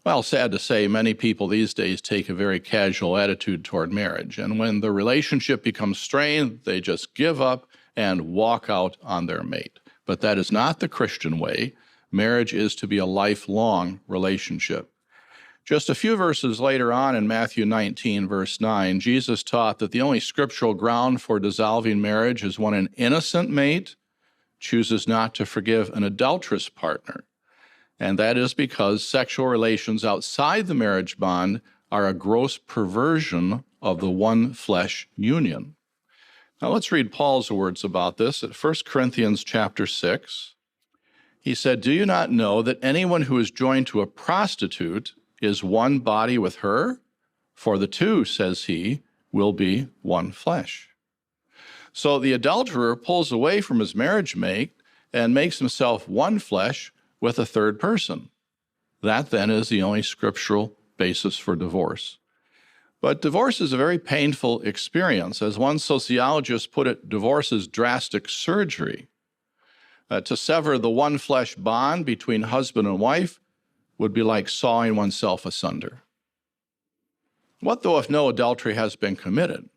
Well, sad to say, many people these days take a very casual attitude toward marriage, and when the relationship becomes strained, they just give up and walk out on their mate. But that is not the Christian way. Marriage is to be a lifelong relationship. Just a few verses later on in Matthew 19, verse 9, Jesus taught that the only scriptural ground for dissolving marriage is when an innocent mate chooses not to forgive an adulterous partner. And that is because sexual relations outside the marriage bond are a gross perversion of the one flesh union. Now let's read Paul's words about this at 1 Corinthians chapter 6. He said, "Do you not know that anyone who is joined to a prostitute is one body with her? For the two, says he, will be one flesh." So the adulterer pulls away from his marriage mate and makes himself one flesh with a third person. That then is the only scriptural basis for divorce. But divorce is a very painful experience. As one sociologist put it, divorce is drastic surgery. To sever the one flesh bond between husband and wife would be like sawing oneself asunder. What though if no adultery has been committed?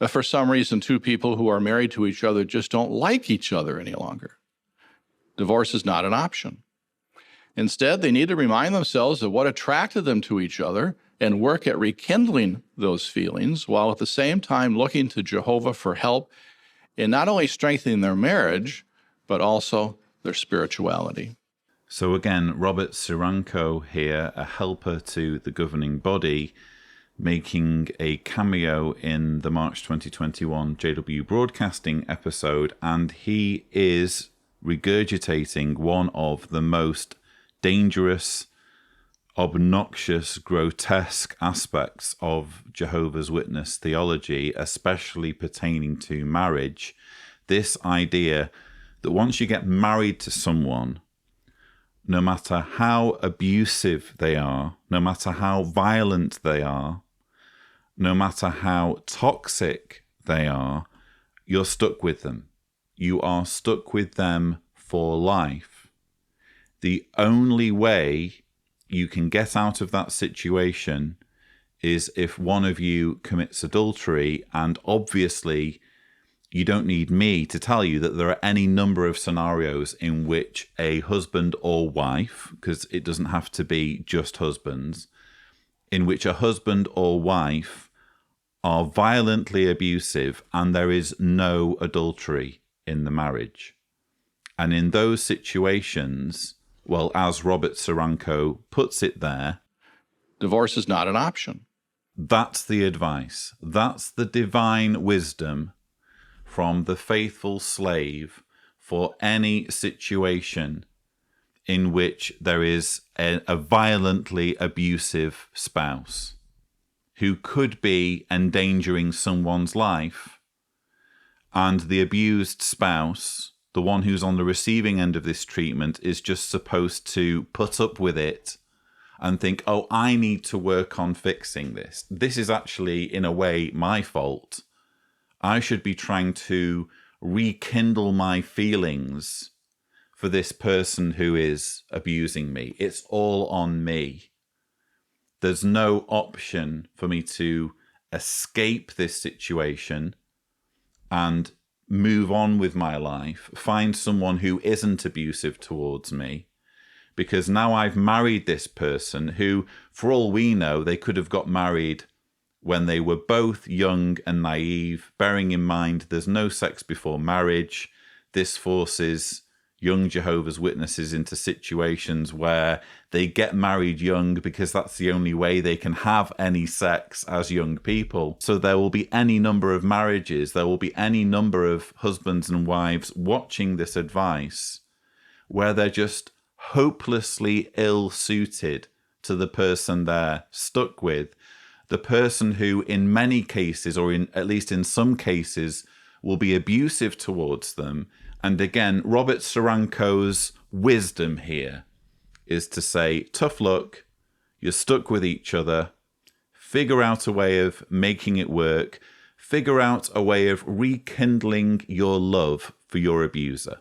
If for some reason two people who are married to each other just don't like each other any longer? Divorce is not an option. Instead, they need to remind themselves of what attracted them to each other and work at rekindling those feelings while at the same time looking to Jehovah for help in not only strengthening their marriage, but also their spirituality. So again, Robert Ciranko here, a helper to the governing body, making a cameo in the March 2021 JW Broadcasting episode, and he is regurgitating one of the most dangerous, obnoxious, grotesque aspects of Jehovah's Witness theology, especially pertaining to marriage. This idea that once you get married to someone, no matter how abusive they are, no matter how violent they are, no matter how toxic they are, you're stuck with them. You are stuck with them for life. The only way you can get out of that situation is if one of you commits adultery, and obviously you don't need me to tell you that there are any number of scenarios in which a husband or wife, because it doesn't have to be just husbands, in which a husband or wife are violently abusive and there is no adultery in the marriage. And in those situations, well, as Robert Ciranko puts it there, divorce is not an option. That's the advice. That's the divine wisdom from the faithful slave for any situation in which there is a violently abusive spouse who could be endangering someone's life, and the abused spouse, the one who's on the receiving end of this treatment, is just supposed to put up with it and think, oh, I need to work on fixing this. This is actually, in a way, my fault. I should be trying to rekindle my feelings for this person who is abusing me. It's all on me. There's no option for me to escape this situation and move on with my life, find someone who isn't abusive towards me, because now I've married this person who, for all we know, they could have got married when they were both young and naive, bearing in mind there's no sex before marriage. This forces young Jehovah's Witnesses into situations where they get married young because that's the only way they can have any sex as young people. So there will be any number of marriages, there will be any number of husbands and wives watching this advice where they're just hopelessly ill-suited to the person they're stuck with, the person who in many cases, or in at least in some cases, will be abusive towards them. And again, Robert Ciranko's wisdom here is to say, tough luck, you're stuck with each other, figure out a way of making it work, figure out a way of rekindling your love for your abuser.